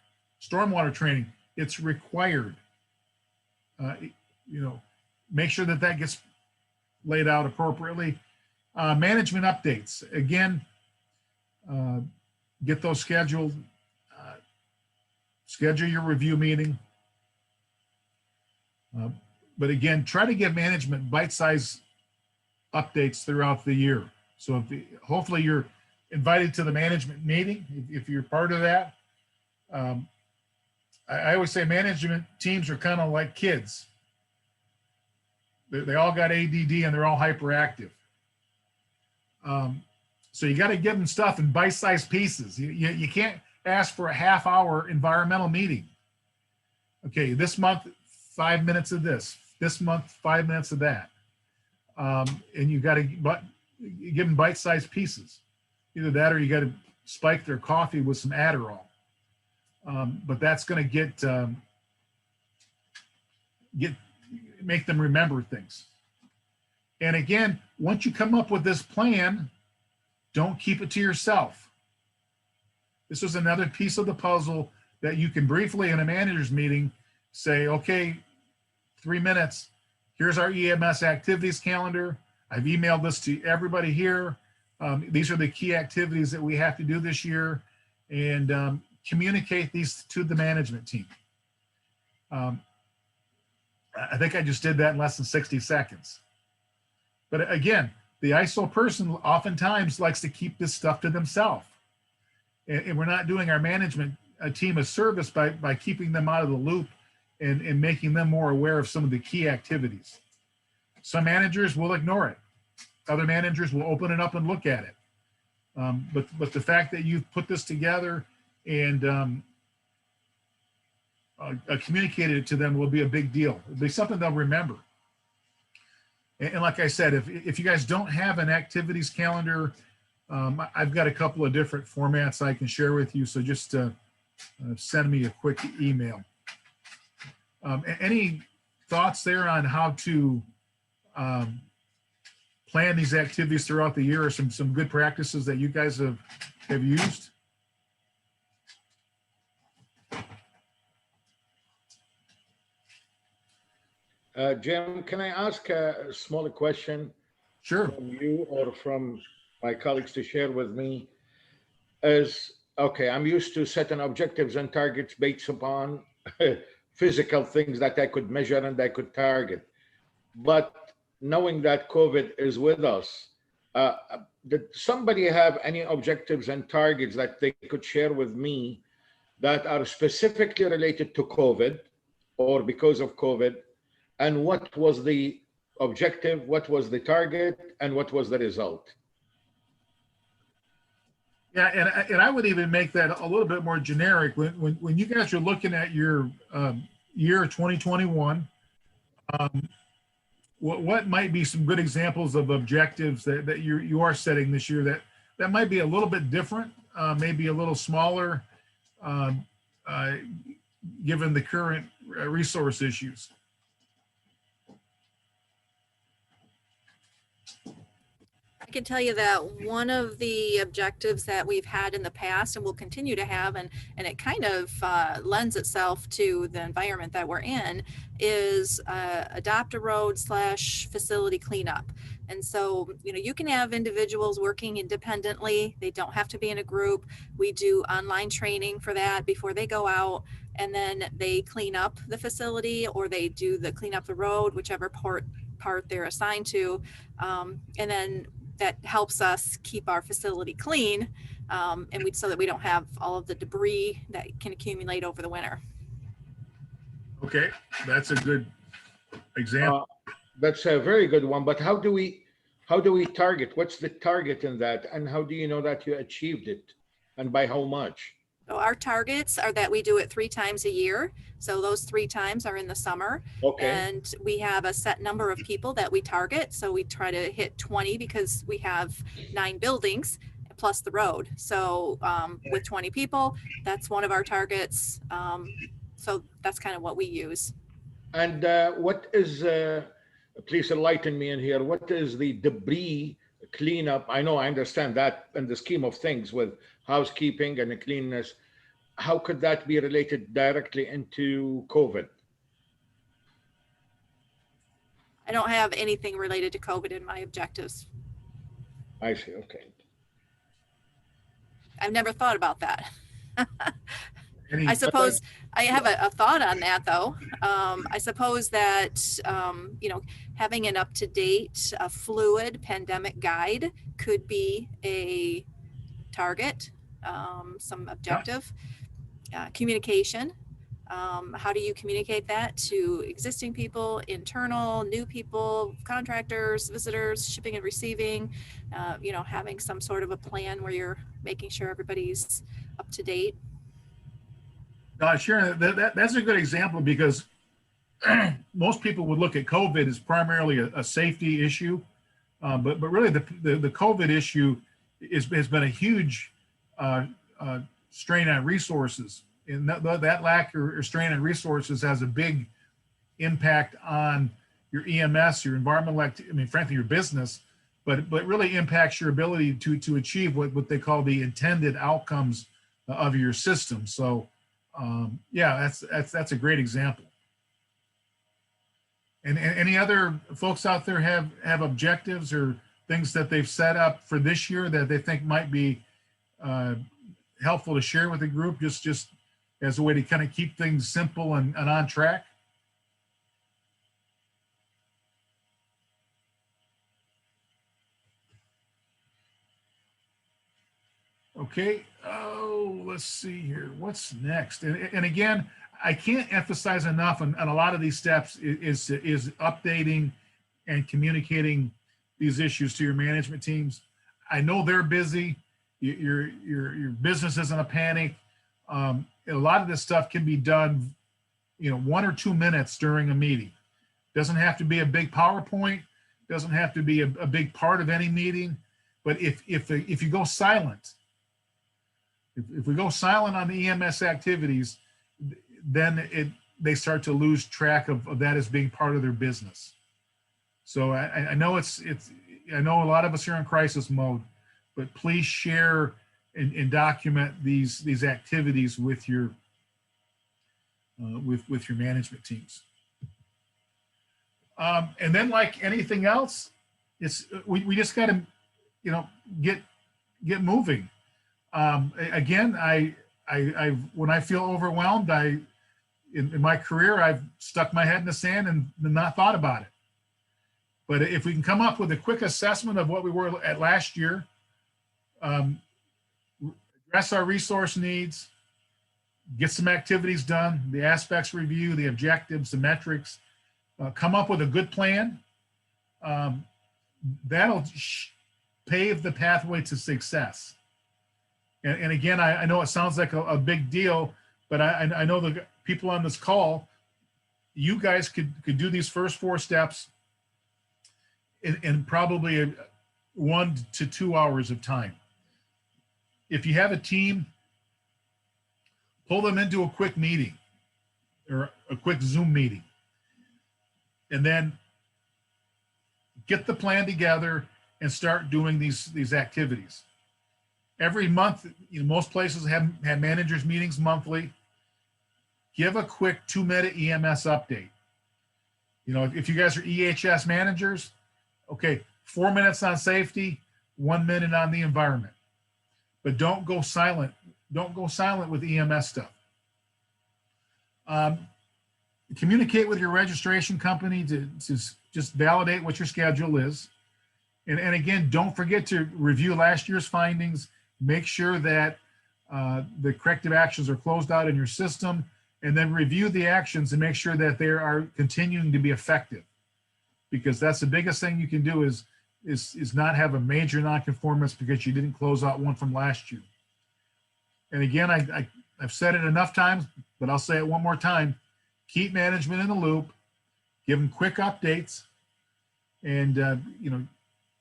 Stormwater training, it's required. Make sure that gets laid out appropriately. Management updates, again, get those scheduled. Schedule your review meeting. But again, try to give management bite-sized updates throughout the year. So hopefully you're invited to the management meeting, if you're part of that. I always say management teams are kind of like kids. They all got ADD and they're all hyperactive. So you got to give them stuff in bite-sized pieces. You can't ask for a half-hour environmental meeting. Okay, this month, 5 minutes of this. This month, 5 minutes of that. And you got to give them bite-sized pieces. Either that or you got to spike their coffee with some Adderall. But that's going to make them remember things. And again, once you come up with this plan, don't keep it to yourself. This is another piece of the puzzle that you can briefly in a manager's meeting say, okay, 3 minutes, here's our EMS activities calendar. I've emailed this to everybody here. These are the key activities that we have to do this year, and communicate these to the management team. I think I just did that in less than 60 seconds. But again, the ISO person oftentimes likes to keep this stuff to themselves. And we're not doing our management team a service by keeping them out of the loop and making them more aware of some of the key activities. Some managers will ignore it. Other managers will open it up and look at it. But the fact that you've put this together and communicated it to them will be a big deal. It'll be something they'll remember. And like I said, if you guys don't have an activities calendar, I've got a couple of different formats I can share with you. So just send me a quick email. Any thoughts there on how to plan these activities throughout the year, or some good practices that you guys have used? Jim, can I ask a smaller question? Sure. From you or from my colleagues to share with me? Okay, I'm used to setting objectives and targets based upon physical things that I could measure and I could target. But knowing that COVID is with us, did somebody have any objectives and targets that they could share with me that are specifically related to COVID or because of COVID? And what was the objective, what was the target, and what was the result? Yeah, and I would even make that a little bit more generic. When you guys are looking at your year 2021, what might be some good examples of objectives that you are setting this year that might be a little bit different, maybe a little smaller, given the current resource issues? I can tell you that one of the objectives that we've had in the past and will continue to have, and it kind of lends itself to the environment that we're in, is adopt a road / facility cleanup. And so, you can have individuals working independently. They don't have to be in a group. We do online training for that before they go out, and then they clean up the facility, or they do the clean up the road, whichever part they're assigned to. And then that helps us keep our facility clean, so that we don't have all of the debris that can accumulate over the winter. Okay, that's a good example. That's a very good one. But how do we target? What's the target in that? And how do you know that you achieved it? And by how much? So our targets are that we do it 3 times a year. So those 3 times are in the summer. Okay. And we have a set number of people that we target. So we try to hit 20 because we have 9 buildings plus the road. So with 20 people, that's one of our targets. So that's kind of what we use. And what is, please enlighten me in here, what is the debris cleanup? I understand that in the scheme of things with housekeeping and the cleanness. How could that be related directly into COVID? I don't have anything related to COVID in my objectives. I see, okay. I've never thought about that. Any, I suppose I have a thought on that though. I suppose that, you know, having an up-to-date, fluid pandemic guide could be a target, some yeah, objective. Communication. How do you communicate that to existing people, internal, new people, contractors, visitors, shipping and receiving? You know, having some sort of a plan where you're making sure everybody's up to date. Sharon, that's a good example because most people would look at COVID as primarily a safety issue. But really the COVID issue has been a huge strain on resources. And that lack or strain on resources has a big impact on your EMS, your environmental activity, I mean, frankly, your business, but really impacts your ability to achieve what they call the intended outcomes of your system. So yeah, that's a great example. And any other folks out there have objectives or things that they've set up for this year that they think might be helpful to share with the group, just as a way to kind of keep things simple and on track? Okay, oh, let's see here. What's next? And again, I can't emphasize enough on a lot of these steps is updating and communicating these issues to your management teams. I know they're busy. Your business isn't a panic. A lot of this stuff can be done, 1 or 2 minutes during a meeting. Doesn't have to be a big PowerPoint. Doesn't have to be a big part of any meeting. But if you go silent, if we go silent on the EMS activities, then they start to lose track of that as being part of their business. So I know I know a lot of us are in crisis mode, but please share and document these activities with your with your management teams. And then, like anything else, we just got to get moving. Again, when I feel overwhelmed, in my career, I've stuck my head in the sand and not thought about it. But if we can come up with a quick assessment of what we were at last year, address our resource needs, get some activities done, the aspects review, the objectives, the metrics, come up with a good plan, that'll pave the pathway to success. And again, I know it sounds like a big deal, but I know the people on this call, you guys could do these first 4 steps in probably 1 to 2 hours of time. If you have a team, pull them into a quick meeting or a quick Zoom meeting, and then get the plan together and start doing these activities. Every month, most places have managers meetings monthly. Give a quick 2-minute EMS update. If you guys are EHS managers, okay, 4 minutes on safety, 1 minute on the environment. But don't go silent. Don't go silent with EMS stuff. Communicate with your registration company to just validate what your schedule is. And again, don't forget to review last year's findings. Make sure that the corrective actions are closed out in your system, and then review the actions and make sure that they are continuing to be effective. Because that's the biggest thing you can do is not have a major nonconformance because you didn't close out one from last year. And again, I've said it enough times, but I'll say it one more time. Keep management in the loop, give them quick updates, and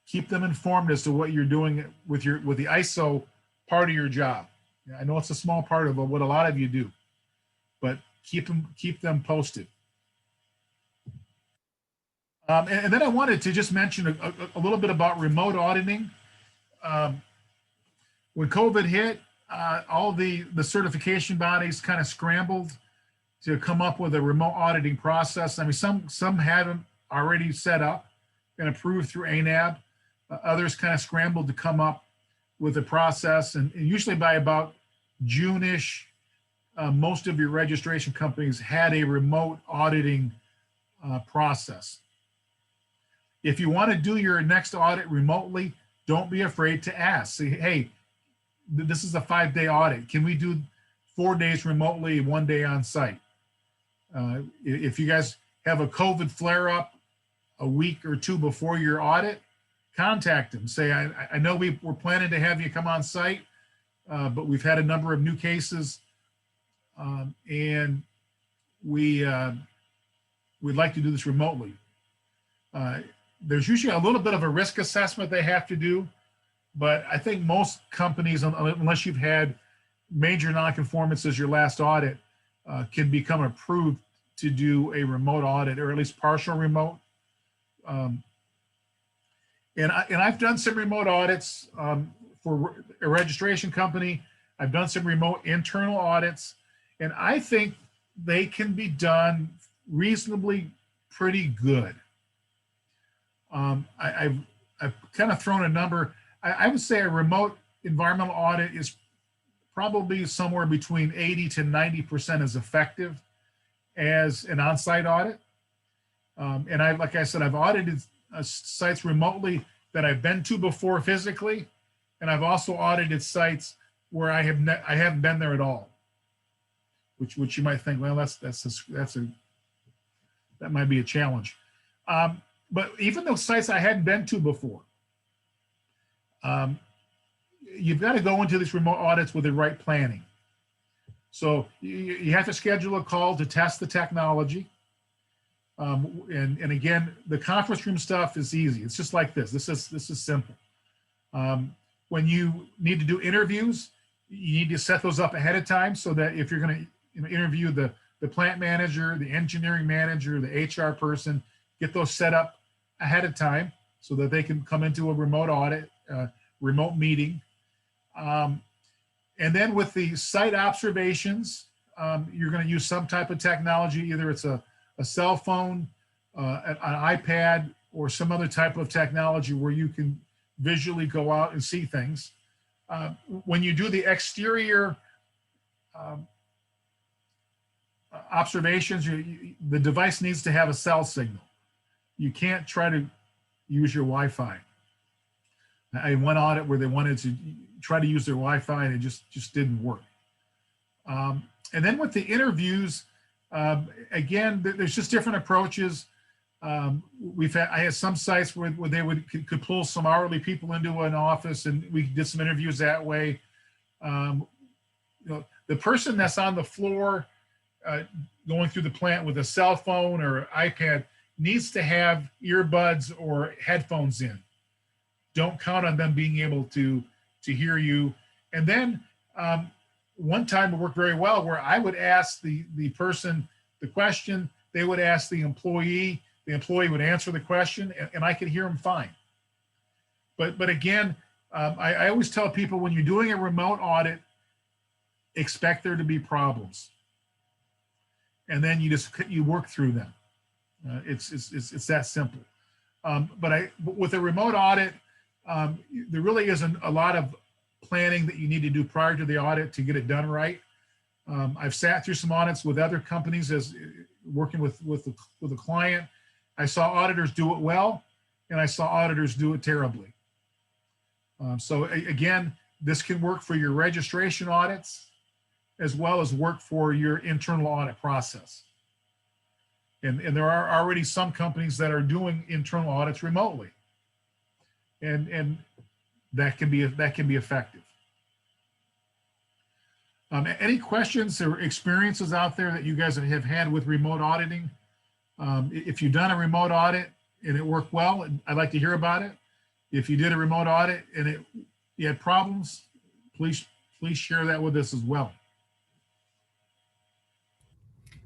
keep them informed as to what you're doing with the ISO part of your job. I know it's a small part of what a lot of you do, but keep them posted. And then I wanted to just mention a little bit about remote auditing. When COVID hit, all the certification bodies kind of scrambled to come up with a remote auditing process. I mean, some had them already set up and approved through ANAB. Others kind of scrambled to come up with a process, and usually by about June-ish, most of your registration companies had a remote auditing process. If you want to do your next audit remotely, don't be afraid to ask. Say, hey, this is a 5-day audit. Can we do 4 days remotely, 1 day on site? If you guys have a COVID flare up a week or two before your audit, contact them. Say, I know we're planning to have you come on site, but we've had a number of new cases, and we'd like to do this remotely. There's usually a little bit of a risk assessment they have to do, but I think most companies, unless you've had major nonconformance as your last audit, can become approved to do a remote audit, or at least partial remote. And I've done some remote audits for a registration company. I've done some remote internal audits, and I think they can be done reasonably pretty good. I've kind of thrown a number. I would say a remote environmental audit is probably somewhere between 80 to 90% as effective as an on-site audit. And like I said, I've audited sites remotely that I've been to before physically, and I've also audited sites where I haven't been there at all. Which you might think, well, that might be a challenge. But even those sites I hadn't been to before, you've got to go into these remote audits with the right planning. So you have to schedule a call to test the technology. And again, the conference room stuff is easy. It's just like this. This is simple. When you need to do interviews, you need to set those up ahead of time so that if you're going to interview the plant manager, the engineering manager, the HR person, get those set up ahead of time so that they can come into a remote audit, remote meeting. And then with the site observations, you're going to use some type of technology. Either it's a cell phone, an iPad, or some other type of technology where you can visually go out and see things. When you do the exterior observations, the device needs to have a cell signal. You can't try to use your Wi-Fi. I had one audit where they wanted to try to use their Wi-Fi and it just didn't work. And then with the interviews, again, there's just different approaches. I had some sites where they could pull some hourly people into an office and we did some interviews that way. The person that's on the floor going through the plant with a cell phone or iPad needs to have earbuds or headphones in. Don't count on them being able to hear you. And then one time it worked very well where I would ask the person the question, they would ask the employee would answer the question, and I could hear them fine. But again, I always tell people when you're doing a remote audit, expect there to be problems. And then you work through them. It's that simple. But with a remote audit, there really isn't a lot of planning that you need to do prior to the audit to get it done right. I've sat through some audits with other companies as working with a client. I saw auditors do it well, and I saw auditors do it terribly. So again, this can work for your registration audits as well as work for your internal audit process. And there are already some companies that are doing internal audits remotely, and that can be effective. Any questions or experiences out there that you guys have had with remote auditing? If you've done a remote audit and it worked well, I'd like to hear about it. If you did a remote audit and you had problems, please share that with us as well.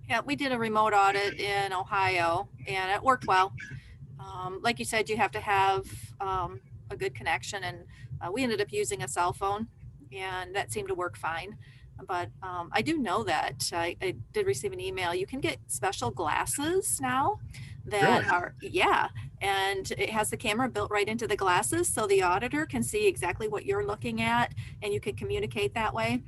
Yeah, we did a remote audit in Ohio and it worked well. Like you said, you have to have a good connection, and we ended up using a cell phone and that seemed to work fine. But I do know that I did receive an email. You can get special glasses now that are, yeah, and it has the camera built right into the glasses so the auditor can see exactly what you're looking at and you can communicate that way.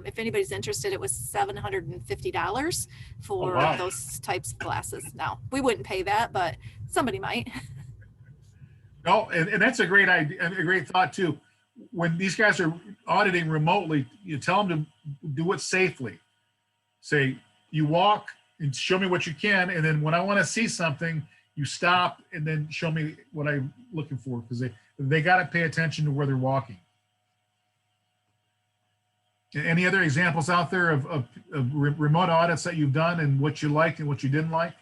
If anybody's interested, it was $750 for wow. those types of classes. Now, we wouldn't pay that, but somebody might. No, and that's a great idea, and a great thought too. When these guys are auditing remotely, you tell them to do it safely. Say, you walk and show me what you can, and then when I want to see something, you stop and then show me what I'm looking for, because they got to pay attention to where they're walking. Any other examples out there of remote audits that you've done and what you liked and what you didn't like?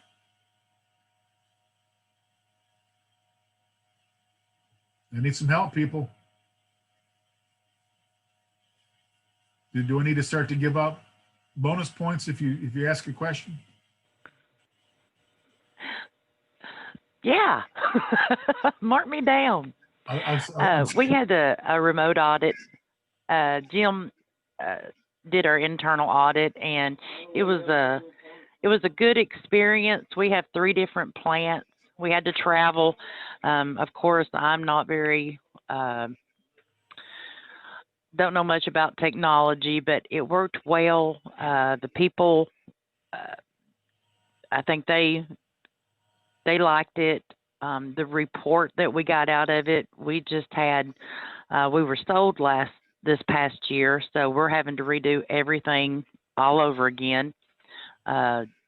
I need some help, people. Do I need to start to give up bonus points if you ask a question? Yeah, mark me down. I'll We had a remote audit. Jim did our internal audit, and it was a good experience. We have 3 different plants. We had to travel. Of course, I'm not very don't know much about technology, but it worked well. The people, I think they liked it. The report that we got out of it, we just had, we were sold this past year, so we're having to redo everything all over again.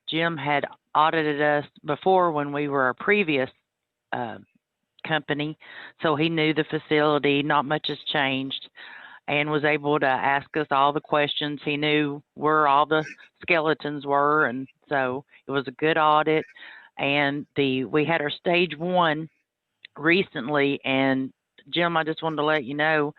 Jim had audited us before when we were a previous company, so he knew the facility. Not much has changed, and was able to ask us all the questions. He knew where all the skeletons were, and so it was a good audit. And we had our stage 1 recently, and Jim, I just wanted to let you know,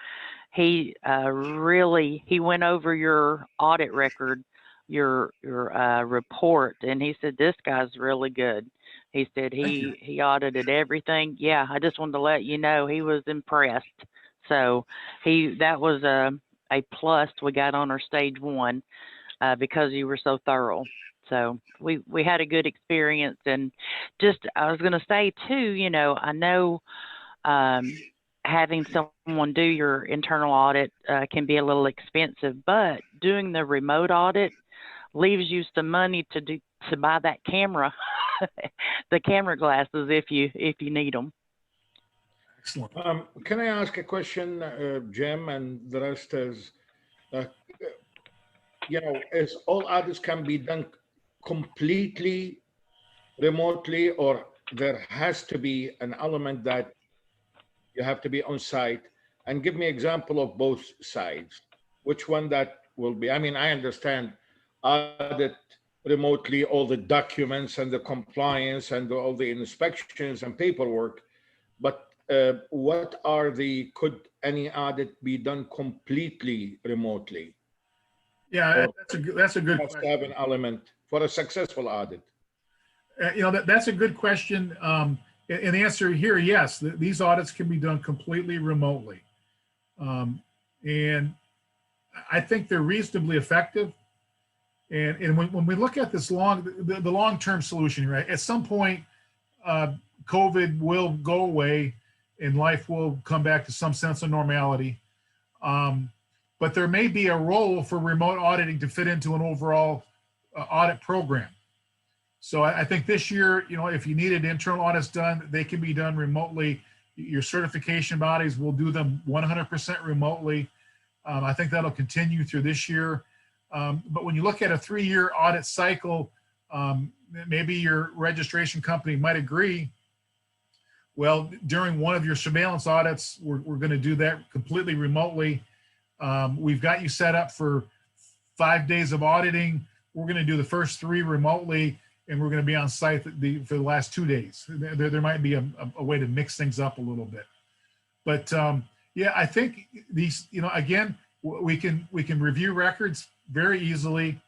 he went over your audit record, your report, and he said, this guy's really good. He said he audited everything. Yeah, I just wanted to let you know he was impressed. So that was a plus we got on our stage 1 because you were so thorough. So we had a good experience. And just, I was going to say too, I know having someone do your internal audit can be a little expensive, but doing the remote audit leaves you some money to buy that camera, the camera glasses if you need them. Excellent. Can I ask a question, Jim, and the rest is, is all audits can be done completely remotely, or there has to be an element that you have to be on site? And give me example of both sides. Which one that will be? I mean, I understand audit remotely, all the documents and the compliance and all the inspections and paperwork, but could any audit be done completely remotely? Yeah, that's a good Must question. have an element for a successful audit. That's a good question. And the answer here, yes, these audits can be done completely remotely. And I think they're reasonably effective. And when we look at this the long-term solution, right? At some point, COVID will go away and life will come back to some sense of normality. But there may be a role for remote auditing to fit into an overall audit program. So I think this year, if you needed internal audits done, they can be done remotely. Your certification bodies will do them 100% remotely. I think that'll continue through this year. But when you look at a 3-year audit cycle, maybe your registration company might agree, well, during one of your surveillance audits, we're going to do that completely remotely. We've got you set up for 5 days of auditing. We're going to do the first 3 remotely, and we're going to be on site for the last 2 days. There might be a way to mix things up a little bit. But yeah, I think these, again, we can review records very easily.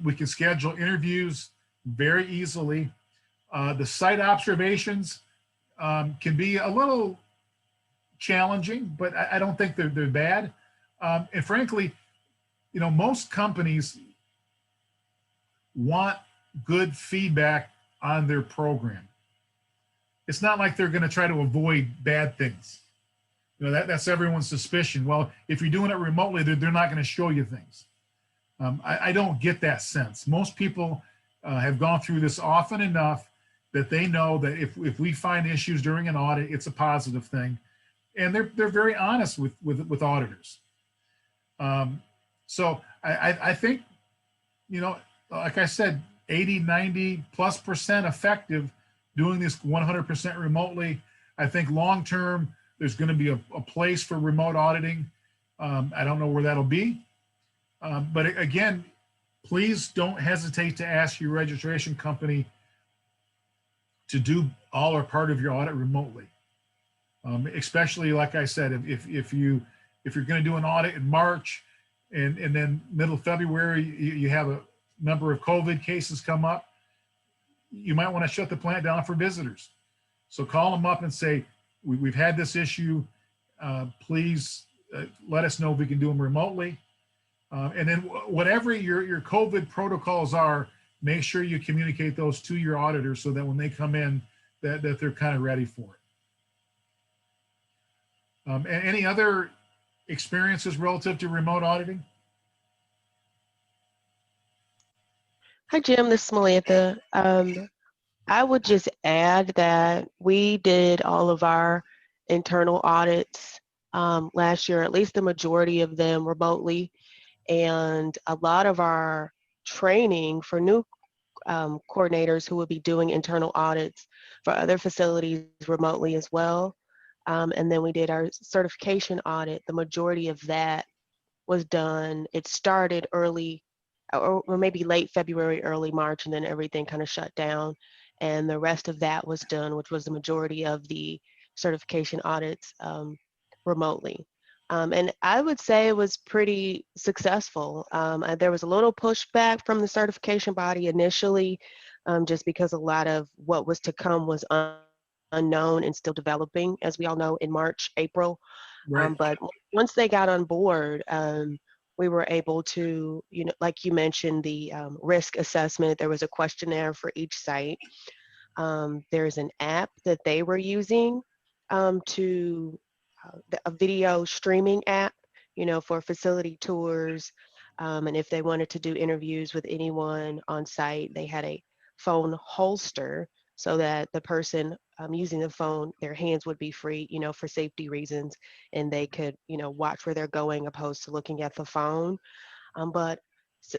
We can schedule interviews very easily. The site observations can be a little challenging, but I don't think they're bad. And frankly, most companies want good feedback on their program. It's not like they're going to try to avoid bad things. You know, that's everyone's suspicion. Well, if you're doing it remotely, they're not going to show you things. I don't get that sense. Most people have gone through this often enough that they know that if we find issues during an audit, it's a positive thing. And they're very honest with auditors. So I think, you know, like I said, 80, 90+% effective doing this 100% remotely. I think long-term, there's going to be a place for remote auditing. I don't know where that'll be. But again, please don't hesitate to ask your registration company to do all or part of your audit remotely. Especially, like I said, if you're going to do an audit in March and then middle of February, you have a number of COVID cases come up, you might want to shut the plant down for visitors. So call them up and say, we've had this issue. Please let us know if we can do them remotely. And then whatever your COVID protocols are, make sure you communicate those to your auditors so that when they come in, that they're kind of ready for it. And any other experiences relative to remote auditing? Hi, Jim. This is Melantha. I would just add that we did all of our internal audits last year, at least the majority of them remotely. And a lot of our training for new coordinators who would be doing internal audits for other facilities remotely as well. And then we did our certification audit. The majority of that was done. It started early or maybe late February, early March, and then everything kind of shut down. And the rest of that was done, which was the majority of the certification audits remotely. And I would say it was pretty successful. There was a little pushback from the certification body initially, just because a lot of what was to come was unknown and still developing, as we all know, in March, April. Right. But once they got on board, we were able to, you know, like you mentioned, the risk assessment, there was a questionnaire for each site. There's an app that they were using to a video streaming app, you know, for facility tours. And if they wanted to do interviews with anyone on site, they had a phone holster so that the person using the phone, their hands would be free, you know, for safety reasons, and they could, you know, watch where they're going opposed to looking at the phone.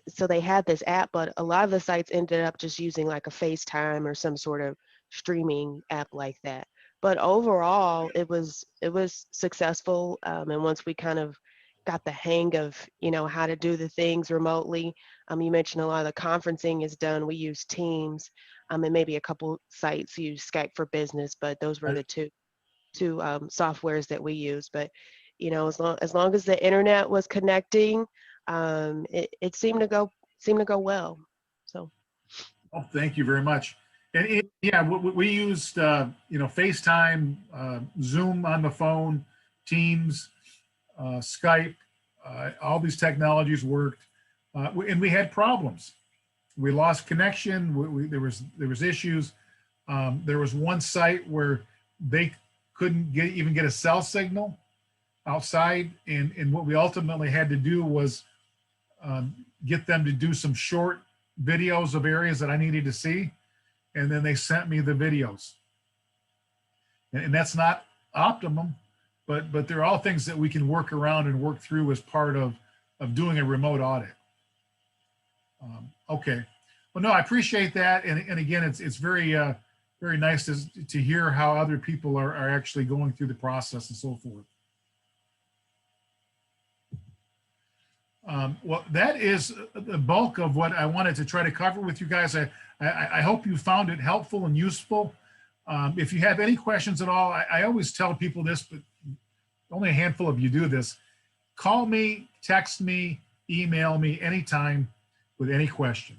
So they had this app, but a lot of the sites ended up just using like a FaceTime or some sort of streaming app like that. But overall, it was successful. And once we kind of got the hang of, you know, how to do the things remotely, you mentioned a lot of the conferencing is done. We use Teams, and maybe a couple sites use Skype for Business, but those were the two softwares that we use. But, you know, as long as the internet was connecting, it seemed to go well. So. Oh, thank you very much. And yeah, we used, you know, FaceTime, Zoom on the phone, Teams, Skype, all these technologies worked, and we had problems. We lost connection. There was issues. There was one site where they couldn't even get a cell signal outside, and what we ultimately had to do was get them to do some short videos of areas that I needed to see. And then they sent me the videos. And that's not optimum, but they're all things that we can work around and work through as part of doing a remote audit. Okay. Well, no, I appreciate that. And again, it's very, very nice to hear how other people are actually going through the process and so forth. Well, that is the bulk of what I wanted to try to cover with you guys. I hope you found it helpful and useful. If you have any questions at all, I always tell people this, but only a handful of you do this. Call me, text me, email me anytime with any question.